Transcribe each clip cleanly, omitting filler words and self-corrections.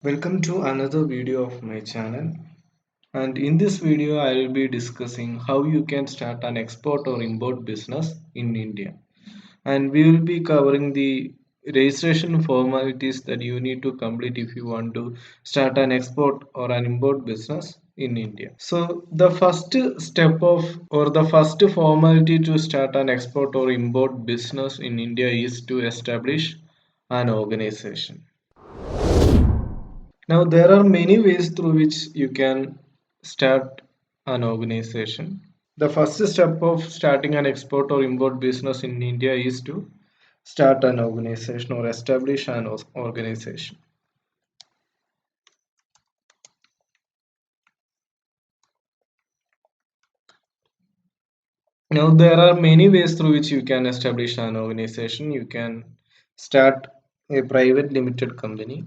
Welcome to another video of my channel, and in this video I will be discussing how you can start an export or import business in India, and we will be covering the registration formalities that you need to complete if you want to start an export or an import business in India. So the first step of or the first formality to start an export or import business in India is to establish an organization. Now, there are many ways through which you can start an organization. The first step of starting an export or import business in India is to start an organization or establish an organization. Now, there are many ways through which you can establish an organization. You can start a private limited company.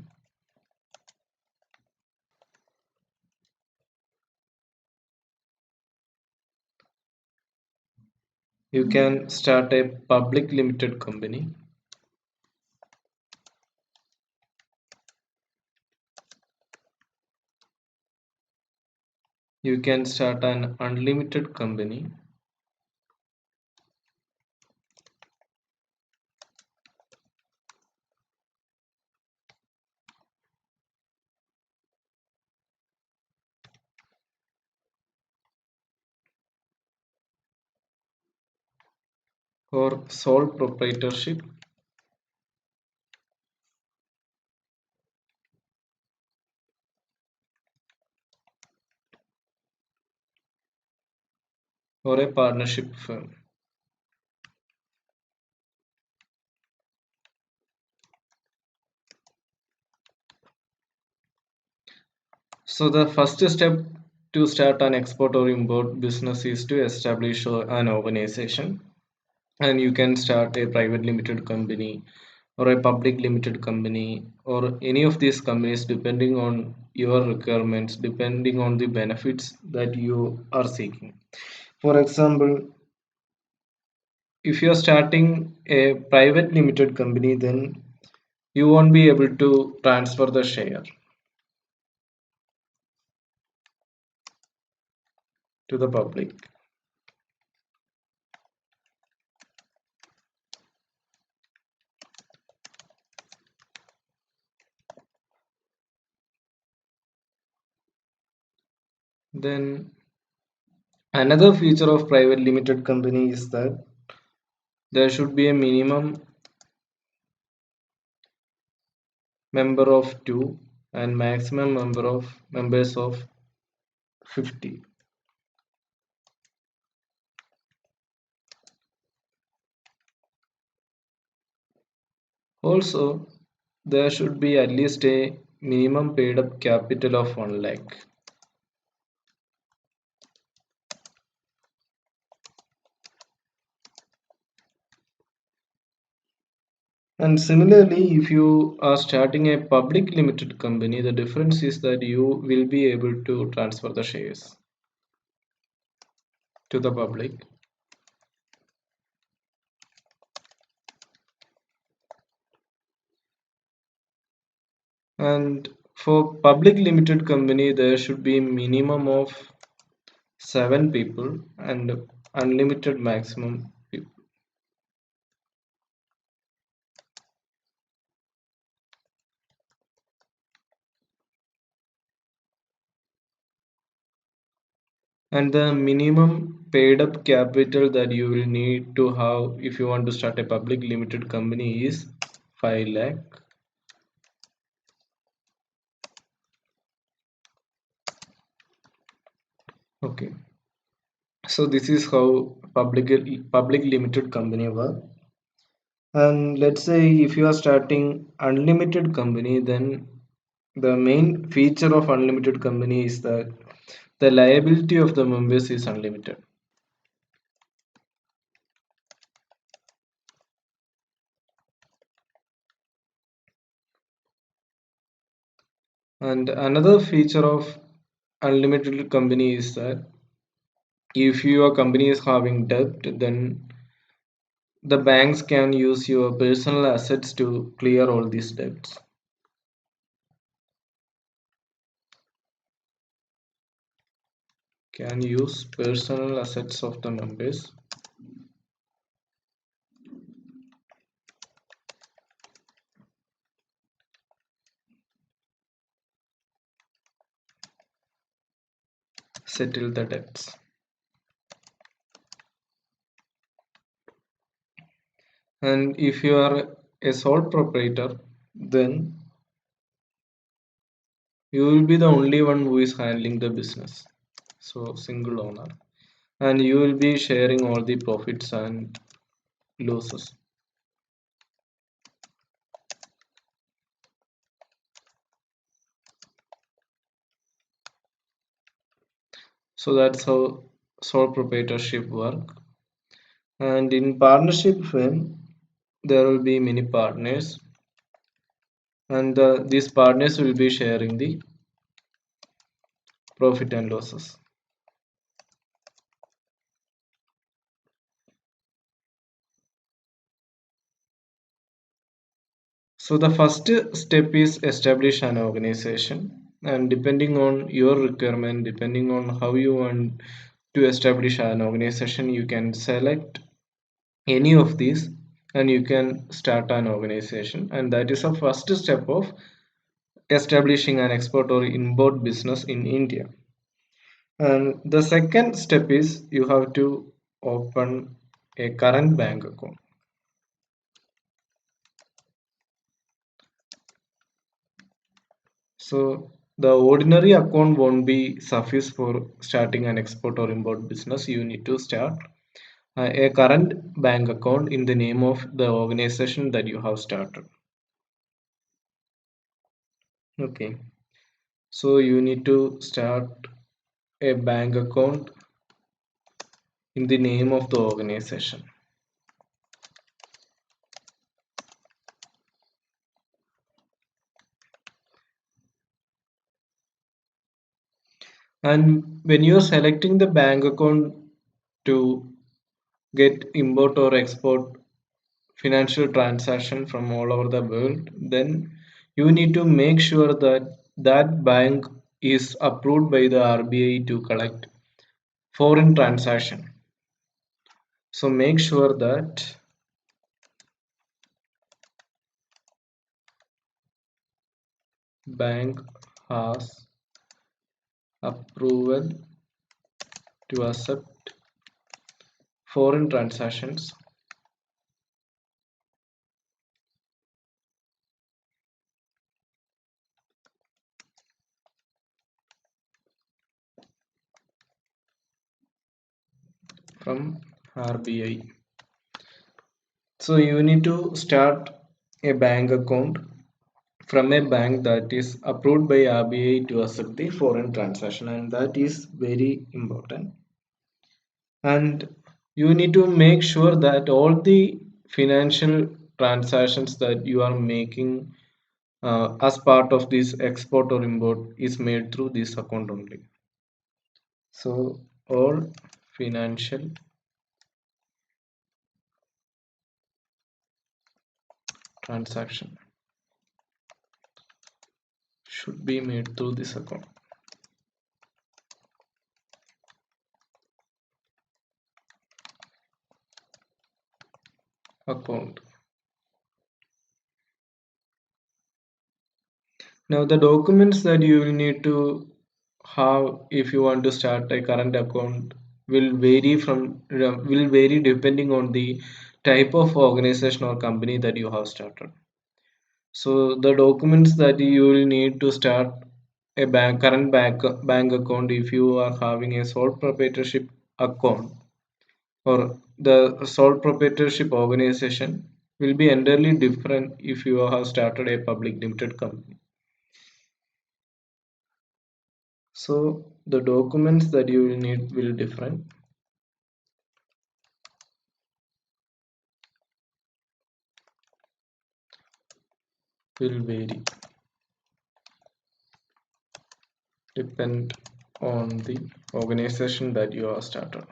You can start a public limited company. You can start an unlimited company. Or sole proprietorship. Or a partnership firm. So the first step to start an export or import business is to establish an organization, and you can start a private limited company or a public limited company or any of these companies depending on your requirements, depending on the benefits that you are seeking. For example, if you are starting a private limited company, then you won't be able to transfer the share to the public. Then another feature of private limited company is that there should be a minimum member of 2 and maximum number of members of 50. Also, there should be at least a minimum paid up capital of 1 lakh. And similarly, if you are starting a public limited company, the difference is that you will be able to transfer the shares to the public. And for public limited company, there should be minimum of 7 people and unlimited maximum people. And the minimum paid up capital that you will need to have if you want to start a public limited company is 5 lakh. Okay, so this is how public limited company work. And let's say if you are starting unlimited company, then the main feature of unlimited company is that the liability of the members is unlimited. And another feature of unlimited company is that if your company is having debt, then the banks can use your personal assets to clear all these debts. can use personal assets of the members, settle the debts. And if you are a sole proprietor, then you will be the only one who is handling the business. So single owner. And you will be sharing all the profits and losses. So that's how sole proprietorship work. And in partnership firm, there will be many partners, and these partners will be sharing the profit and losses. So the first step is establish an organization, and depending on your requirement, depending on how you want to establish an organization, you can select any of these and you can start an organization, and that is the first step of establishing an export or import business in India. And the second step is you have to open a current bank account. So the ordinary account won't be suffice for starting an export or import business. You need to start a current bank account in the name of the organization that you have started. Okay. So you need to start a bank account in the name of the organization. And when you're selecting the bank account to get import or export financial transaction from all over the world, then you need to make sure that that bank is approved by the RBI to collect foreign transaction. So make sure that bank has approval to accept foreign transactions from RBI. So you need to start a bank account from a bank that is approved by RBI to accept the foreign transaction, and that is very important. And you need to make sure that all the financial transactions that you are making as part of this export or import is made through this account only. So all financial transaction should be made through this account. Now the documents that you will need to have if you want to start a current account will vary depending on the type of organization or company that you have started. So the documents that you will need to start a bank account if you are having a sole proprietorship account or the sole proprietorship organization will be entirely different if you have started a public limited company. So the documents that you will need will different. Will vary depend on the organization that you are started.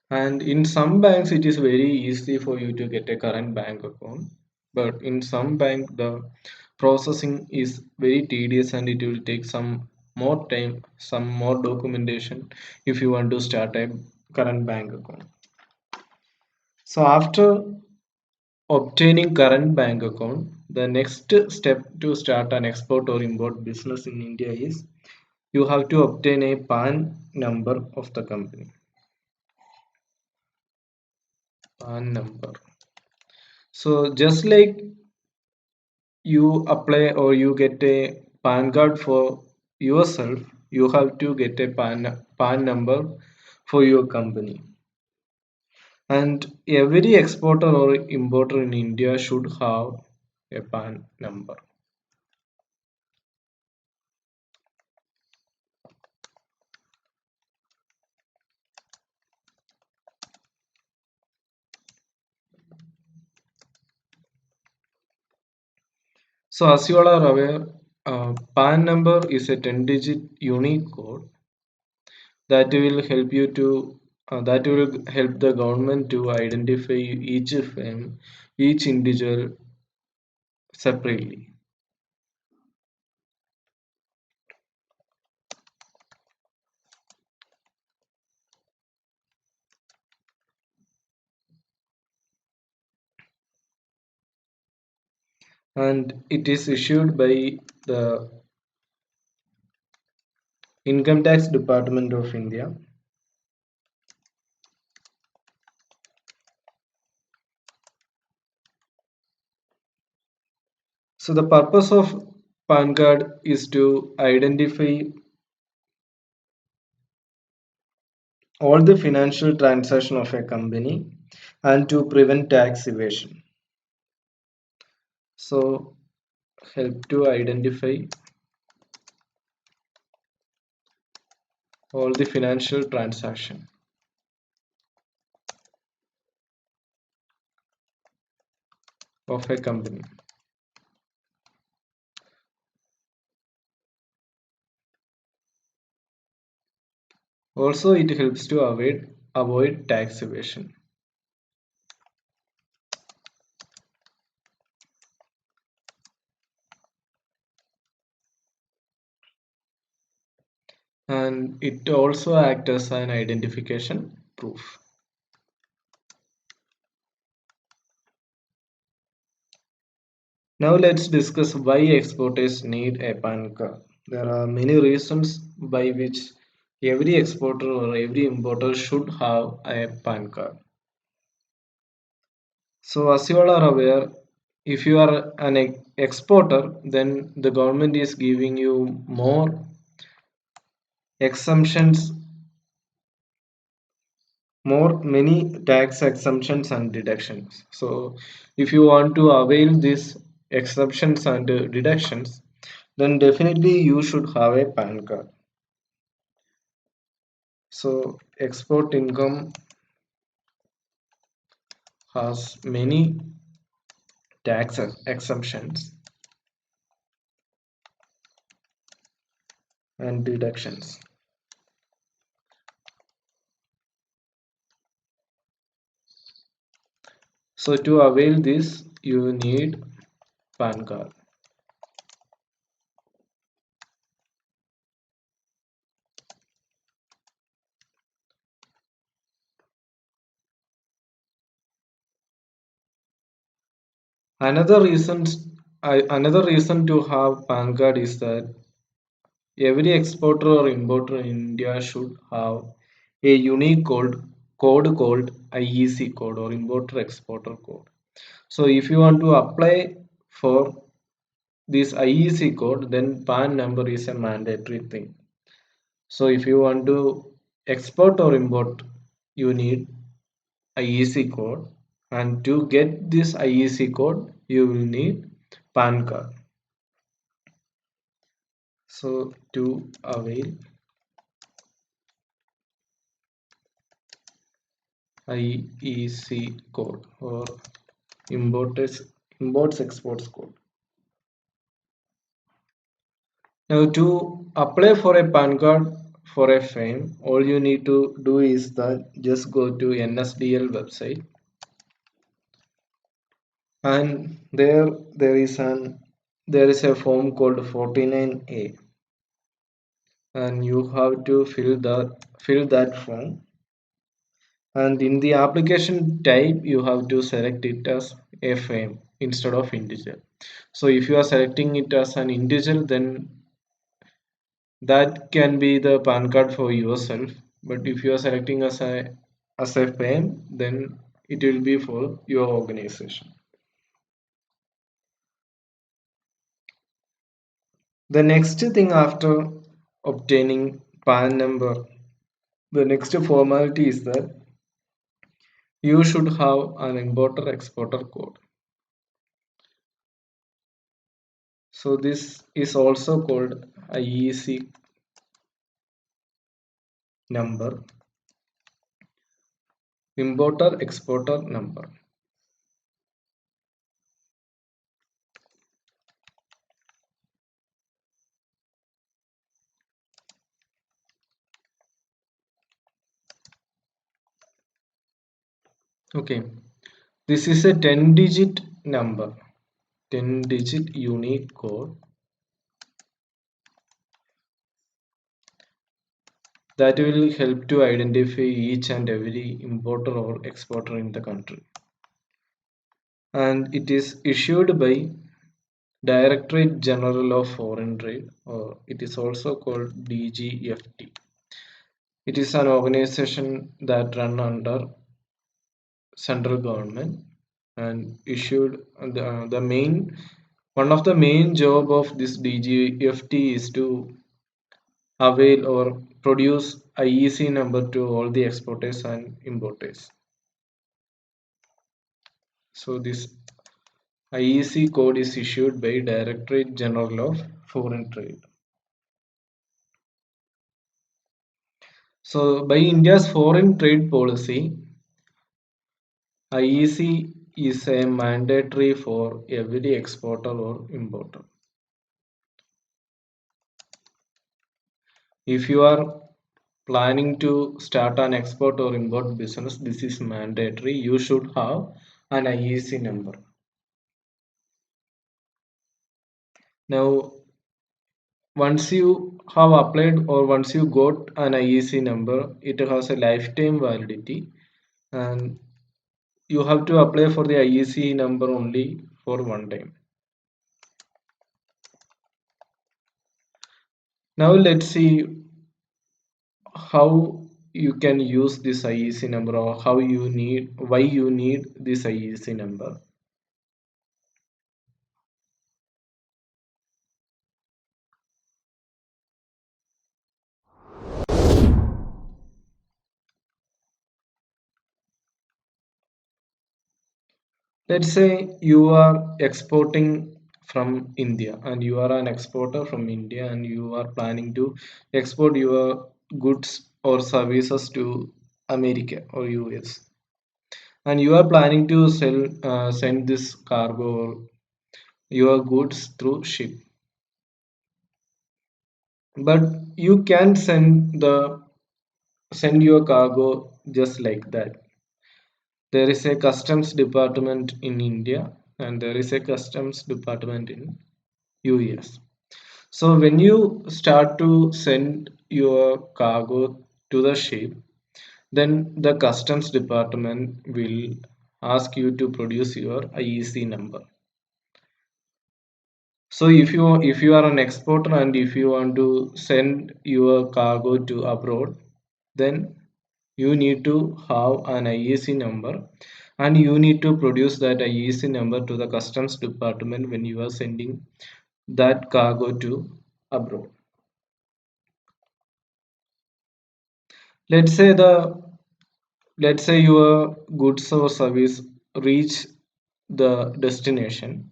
And in some banks it is very easy for you to get a current bank account, but in some bank the processing is very tedious and it will take some more time, some more documentation if you want to start a current bank account. So after obtaining current bank account, the next step to start an export or import business in India is you have to obtain a PAN number of the company. PAN number. So just like you apply or you get a PAN card for yourself, you have to get a PAN number for your company. And every exporter or importer in India should have a PAN number. So as you all are aware, PAN number is a 10-digit unique code that will help you to that will help the government to identify each firm, each individual separately. And it is issued by the Income Tax Department of India. So the purpose of PAN card is to identify all the financial transaction of a company and to prevent tax evasion. So help to identify all the financial transaction of a company. Also, it helps to avoid tax evasion. And it also acts as an identification proof. Now let's discuss why exporters need a PAN card. There are many reasons by which every exporter or every importer should have a PAN card. So as you all are aware, if you are an exporter, then the government is giving you more exemptions, more many tax exemptions and deductions. So if you want to avail these exemptions and deductions, then definitely you should have a PAN card. So export income has many tax exemptions and deductions. So to avail this, you need PAN card. Another reason to have PAN card is that every exporter or importer in India should have a unique code called IEC code or importer exporter code. So if you want to apply for this IEC code, then PAN number is a mandatory thing. So if you want to export or import, you need IEC code, and to get this IEC code, you will need PAN card. So to avail IEC code or imports exports code. Now to apply for a PAN card for a firm, all you need to do is that just go to NSDL website and there is a form called 49A, and you have to fill that form, and in the application type you have to select it as a frame instead of integer. So if you are selecting it as an integer, then that can be the pan card for yourself, but if you are selecting as a frame, then it will be for your organization. The next thing after obtaining pan number, the next formality is that you should have an importer exporter code. So this is also called IEC number, importer exporter number. Okay, this is a 10 digit number, 10 digit unique code that will help to identify each and every importer or exporter in the country. And it is issued by Directorate General of Foreign Trade, or it is also called DGFT. It is an organization that run under central government and issued the main one of the main job of this DGFT is to avail or produce IEC number to all the exporters and importers. So this IEC code is issued by Directorate General of Foreign Trade. So by India's foreign trade policy, IEC is a mandatory for every exporter or importer. If you are planning to start an export or import business, this is mandatory. You should have an IEC number. Now, once you have applied or once you got an IEC number, it has a lifetime validity, and you have to apply for the IEC number only for one time. Now let's see how you can use this IEC number, or why you need this IEC number. Let's say you are exporting from India and you are an exporter from India and you are planning to export your goods or services to America or US, and you are planning to send this cargo or your goods through ship, but you can send your cargo just like that. There is a customs department in India and there is a customs department in US. So when you start to send your cargo to the ship, then the customs department will ask you to produce your IEC number. So if you are an exporter and if you want to send your cargo to abroad, then you need to have an IEC number and you need to produce that IEC number to the customs department when you are sending that cargo to abroad. Let's say the let's say your goods or service reach the destination,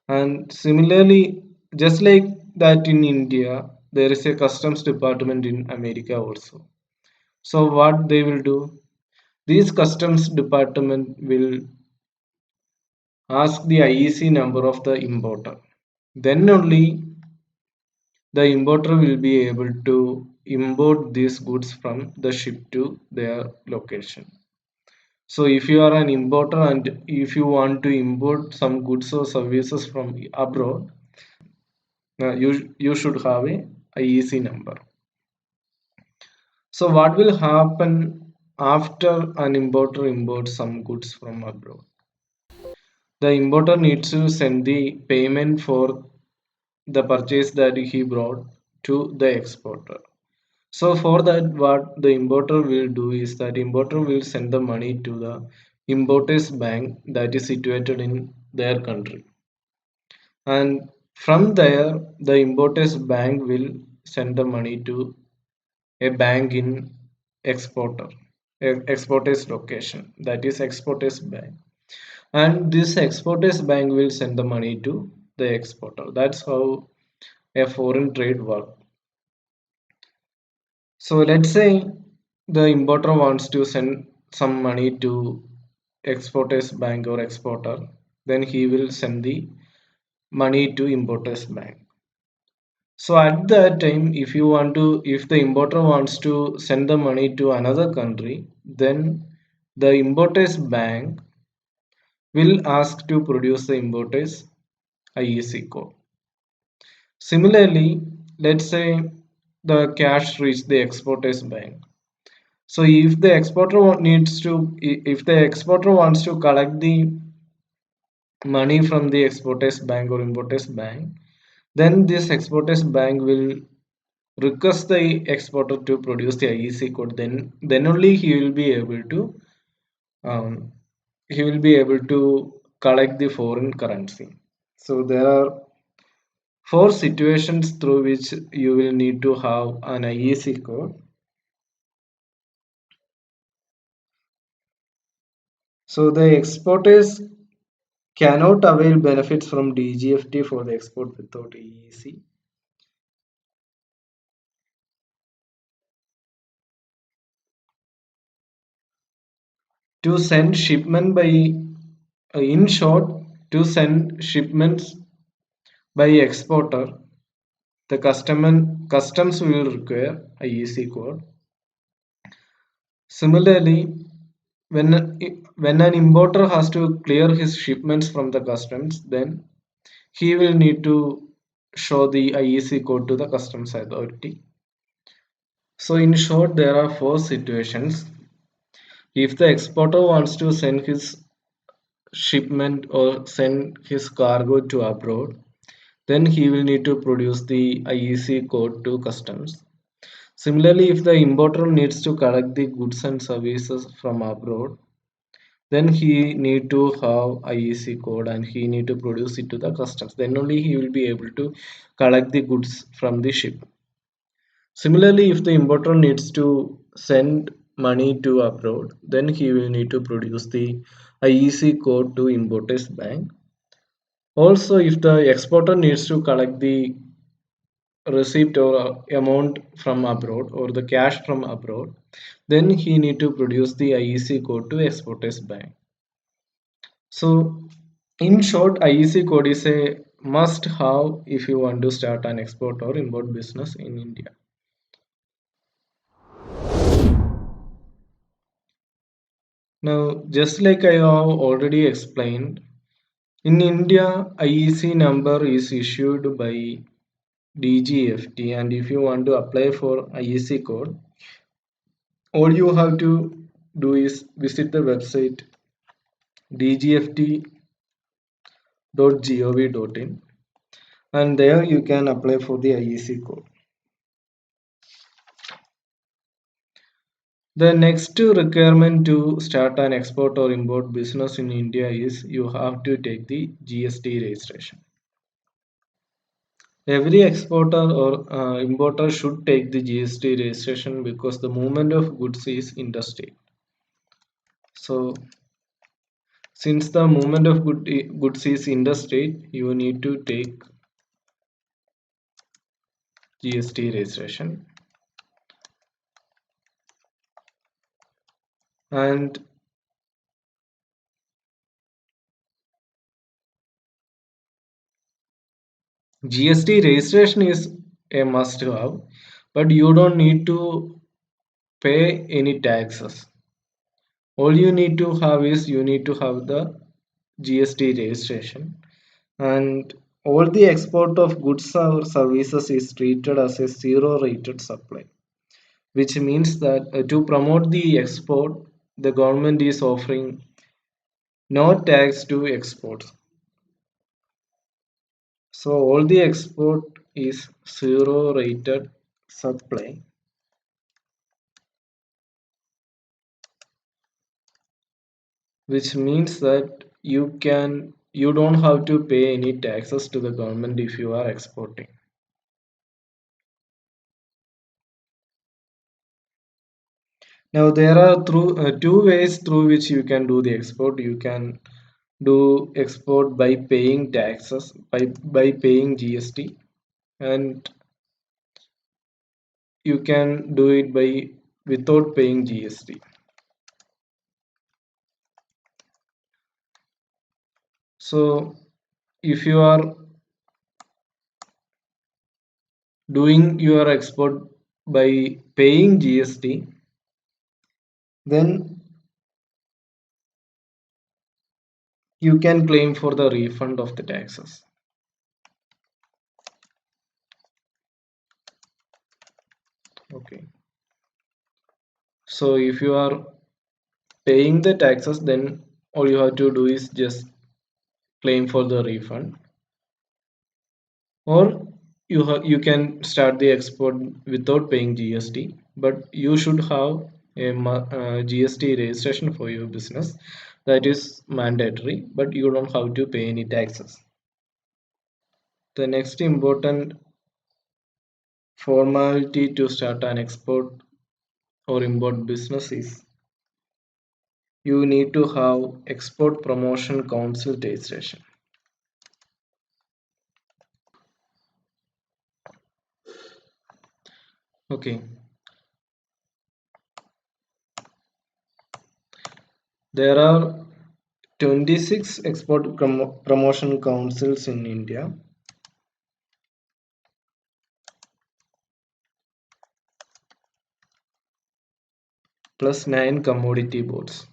and similarly, just like that in India, there is a customs department in America also. So what they will do, these customs department will ask the IEC number of the importer. Then only the importer will be able to import these goods from the ship to their location. So if you are an importer and if you want to import some goods or services from abroad, you should have a IEC number. So what will happen after an importer imports some goods from abroad? The importer needs to send the payment for the purchase that he brought to the exporter. So for that, what the importer will do is that importer will send the money to the importer's bank that is situated in their country, and from there the importer's bank will send the money to a bank in exporter exporter's location, that is exporter's bank, and this exporter's bank will send the money to the exporter. That's how a foreign trade works. So let's say the importer wants to send some money to exporter's bank or exporter, then he will send the money to importer's bank. So at that time, if the importer wants to send the money to another country, then the importer's bank will ask to produce the importer's IEC code. Similarly, let's say the cash reached the exporter's bank. So if the if the exporter wants to collect the money from the exporter's bank or importer's bank, then this exporter's bank will request the exporter to produce the IEC code. Then only um, he will be able to collect the foreign currency. So there are four situations through which you will need to have an IEC code. So the exporters cannot avail benefits from DGFT for the export without EEC. To send shipment by, in short, to send shipments by exporter, the customs will require IEC code. Similarly, when an importer has to clear his shipments from the customs, then he will need to show the IEC code to the customs authority. So in short, there are four situations. If the exporter wants to send his shipment or send his cargo to abroad, then he will need to produce the IEC code to customs. Similarly, if the importer needs to collect the goods and services from abroad, then he need to have IEC code and he need to produce it to the customs. Then only he will be able to collect the goods from the ship. Similarly, if the importer needs to send money to abroad, then he will need to produce the IEC code to importer's bank. Also, if the exporter needs to collect the receipt or amount from abroad or the cash from abroad, then he need to produce the IEC code to exporter's bank. So, in short, IEC code is a must have if you want to start an export or import business in India. Now, just like I have already explained, in India, IEC number is issued by DGFT, and if you want to apply for IEC code, all you have to do is visit the website dgft.gov.in, and there you can apply for the IEC code. The next requirement to start an export or import business in India is you have to take the GST registration. Every exporter or importer should take the GST registration because the movement of goods is interstate. So, since the movement of goods is interstate, you need to take GST registration. And GST registration is a must have, but you don't need to pay any taxes. All you need to have is you need to have the GST registration, and all the export of goods or services is treated as a zero rated supply, which means that to promote the export, the government is offering no tax to exports. So all the export is zero rated supply, which means that you don't have to pay any taxes to the government if you are exporting. Now there are two ways through which you can do the export. You can do export by paying taxes by paying GST, and you can do it by without paying GST. So if you are doing your export by paying GST, then you can claim for the refund of the taxes. Okay. So if you are paying the taxes, then all you have to do is just claim for the refund, or you can start the export without paying GST, but you should have a GST registration for your business. That is mandatory, but you don't have to pay any taxes. The next important formality to start an export or import business is you need to have export promotion council registration. Okay, there are 26 export promotion councils in India, plus 9 commodity boards.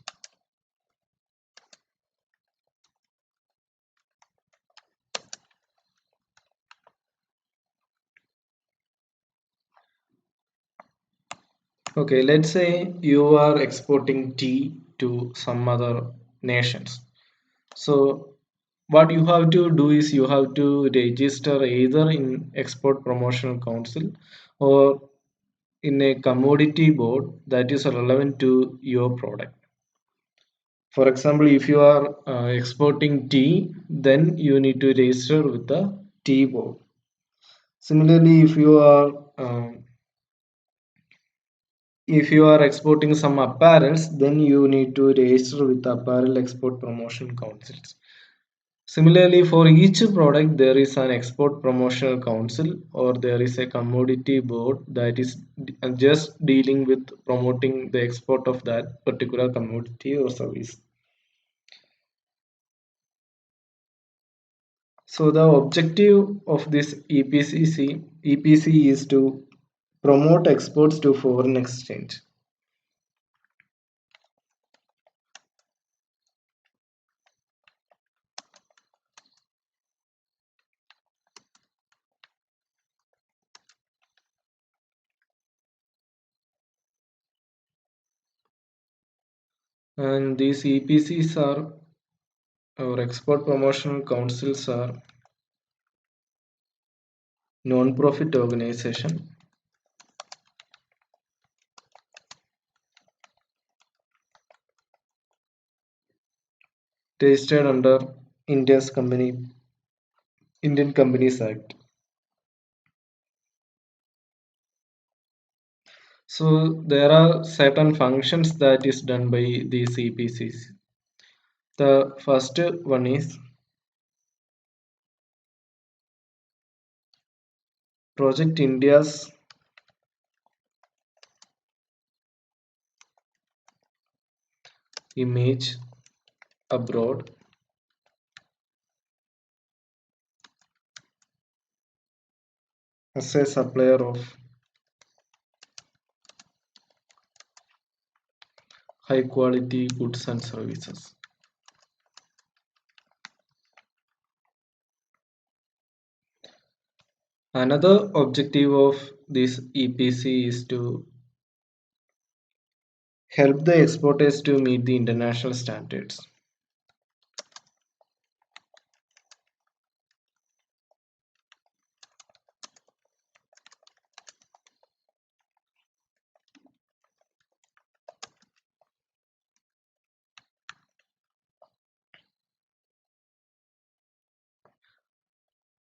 Okay, let's say you are exporting tea to some other nations. So what you have to do is you have to register either in export promotional council or in a commodity board that is relevant to your product. For example, if you are exporting tea, then you need to register with the tea board. Similarly, if you are exporting some apparels, then you need to register with the apparel export promotion councils. Similarly, for each product, there is an export promotional council or there is a commodity board that is just dealing with promoting the export of that particular commodity or service. So the objective of this EPC is to promote exports to foreign exchange. And these EPCs are, or export promotional councils are, non-profit organization registered under Indian Companies Act. So there are certain functions that is done by these EPCs. The first one is Project India's image abroad. As a supplier of high quality goods and services. Another objective of this EPC is to help the exporters to meet the international standards.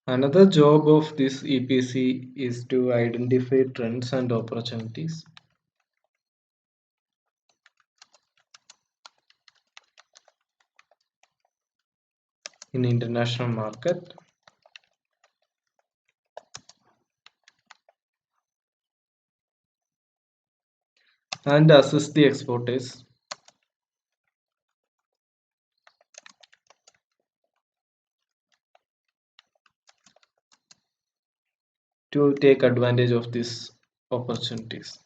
Another job of this EPC is to identify trends and opportunities in the international market and assist the exporters to take advantage of these opportunities.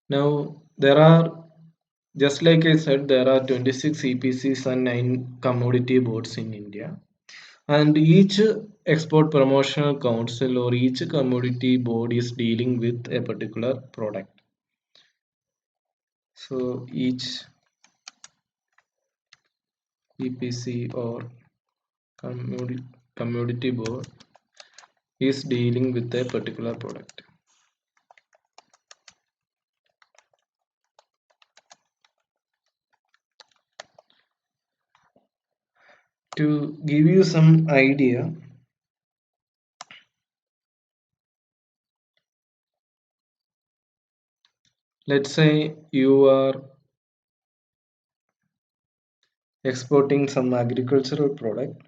Now, there are, just like I said, there are 26 EPCs and 9 commodity boards in India. And each export promotional council or each commodity board is dealing with a particular product. So each EPC or commodity board is dealing with a particular product. To give you some idea, let's say you are exporting some agricultural product,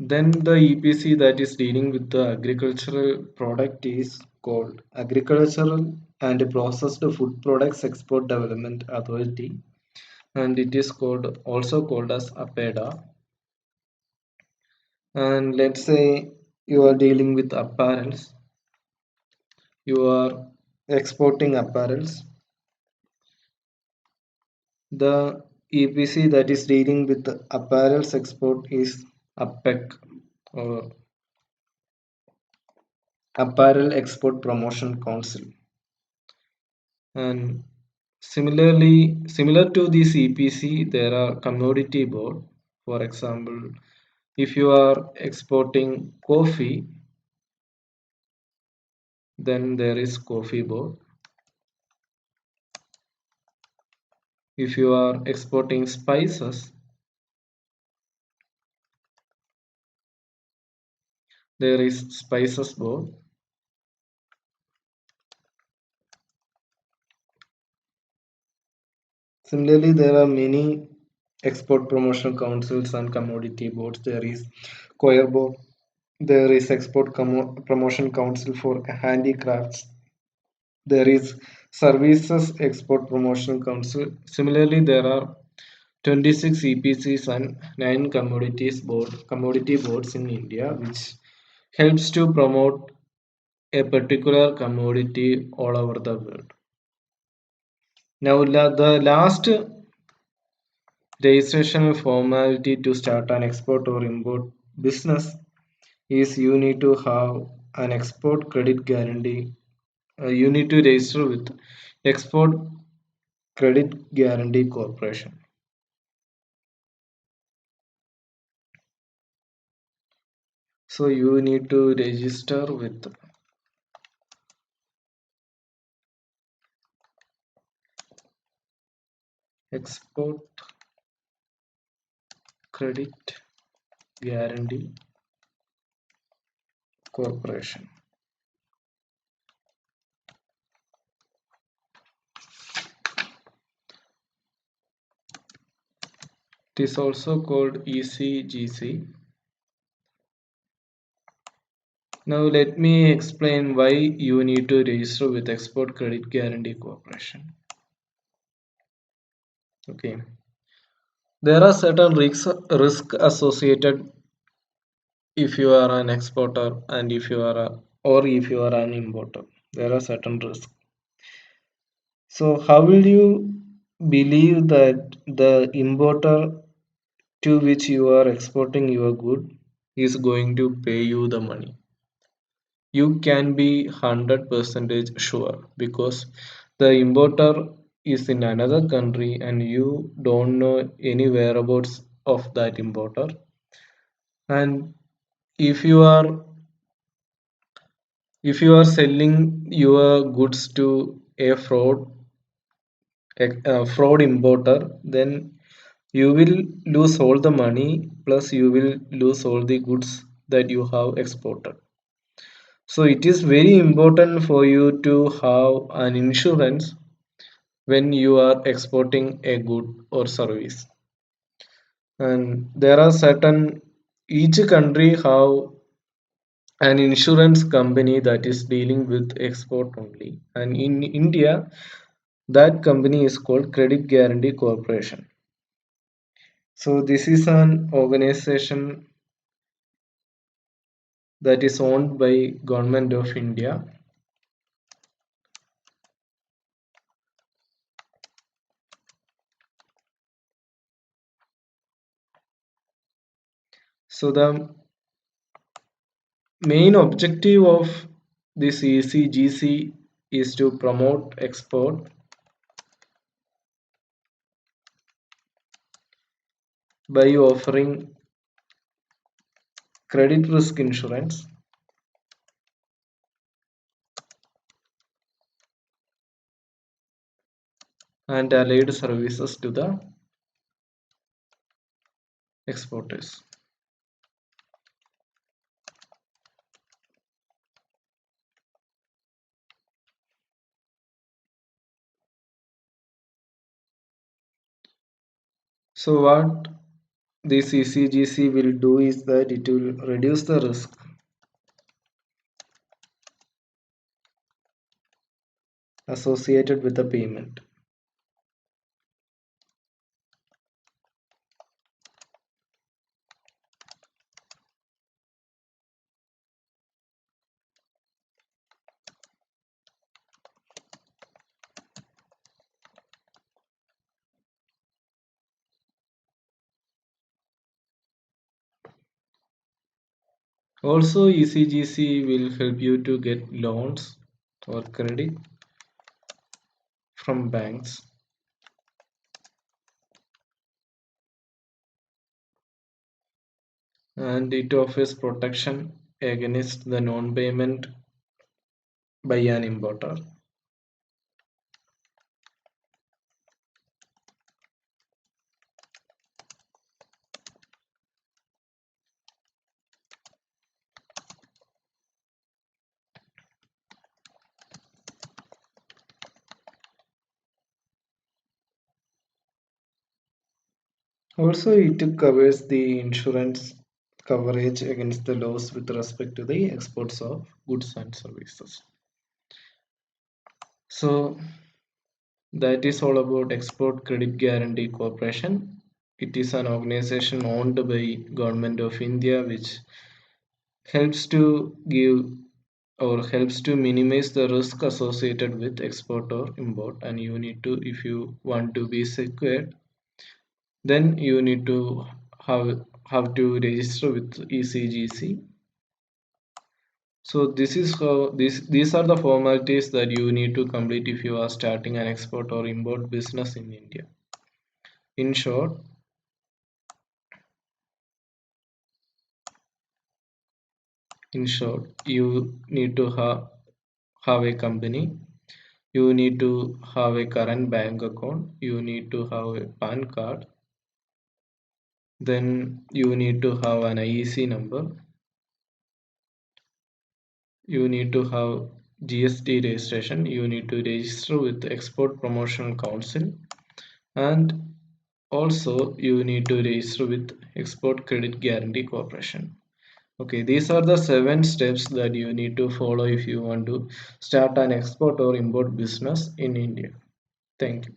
then the EPC that is dealing with the agricultural product is called Agricultural and Processed Food Products Export Development Authority, and it is called also called as APEDA. And let's say you are dealing with apparels, you are exporting apparels. The EPC that is dealing with the apparels export is APEC or Apparel Export Promotion Council. And similar to this EPC, there are commodity board. For example, if you are exporting coffee, then there is coffee board. If you are exporting spices, there is spices board. Similarly, there are many export promotion councils and commodity boards. There is Coir board. There is export promotion council for handicrafts. There is services export promotion council. Similarly, there are 26 EPCs and 9 commodity boards in India, which helps to promote a particular commodity all over the world. Now, the last registration formality to start an export or import business is you need to have an export credit guarantee. You need to register with Export Credit Guarantee Corporation. So you need to register with Export Credit Guarantee Corporation. It is also called ECGC. Now let me explain why you need to register with Export Credit Guarantee Corporation. Okay, there are certain risk associated if you are an exporter and if you are or if you are an importer. There are certain risks. So how will you believe that the importer to which you are exporting your good is going to pay you the money? You can be 100% sure because the importer is in another country and you don't know any whereabouts of that importer. And if you are if you are selling your goods to a fraud importer, then you will lose all the money plus you will lose all the goods that you have exported. So it is very important for you to have an insurance when you are exporting a good or service. And there are certain each country have an insurance company that is dealing with export only. And in India, that company is called Credit Guarantee Corporation. So this is an organization that is owned by Government of India. So the main objective of this ECGC is to promote export by offering credit risk insurance and allied services to the exporters. So what this ECGC will do is that it will reduce the risk associated with the payment. Also, ECGC will help you to get loans or credit from banks, and it offers protection against the non-payment by an importer. Also, it covers the insurance coverage against the loss with respect to the exports of goods and services. So that is all about Export Credit Guarantee Corporation. It is an organization owned by Government of India which helps to give or helps to minimize the risk associated with export or import. And you need to, if you want to be secured, then you need to have to register with ECGC. So this is how these are the formalities that you need to complete if you are starting an export or import business in India. In short, you need to have a company. You need to have a current bank account. You need to have a PAN card. Then you need to have an IEC number. You need to have GST registration. You need to register with Export Promotional Council, and also you need to register with Export Credit Guarantee Corporation. Okay, these are the 7 steps that you need to follow if you want to start an export or import business in India. Thank you.